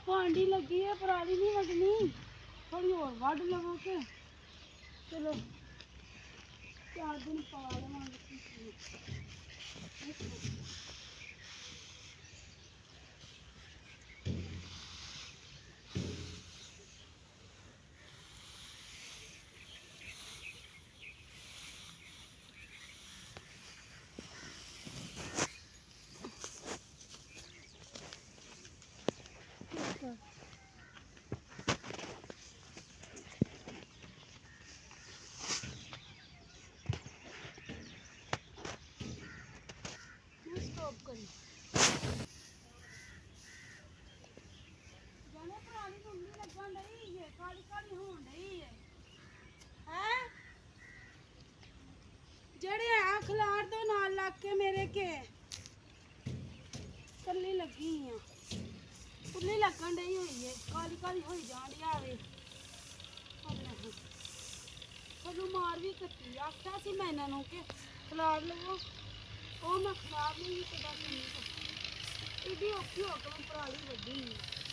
पांडी लगी है पराली नहीं वजनी थोड़ी और वढ़ लवो के चलो 4 दिन पा लवांगे स्टॉप करी जाने पराली सुननी लगन रही है काली काली होन रही है हैं जड़े आ खिलाड़ दो नाल लग के मेरे के कल्ली लगी हां कुल्ली लगन रही हुई है काली काली होई जांदी आवे थोनू मार भी कट्टी आख्या सी मैं इन्हां नूं के खिलाड़ लवो ਉਹ ਮੈਂ ਖਰਾਬ ਨਹੀਂ ਕੀਤਾ ਸੀ ਇਹਦੀ ਔਖੀ ਹੋ ਕੇ ਪਰਾਲੀ ਵੱਢੀ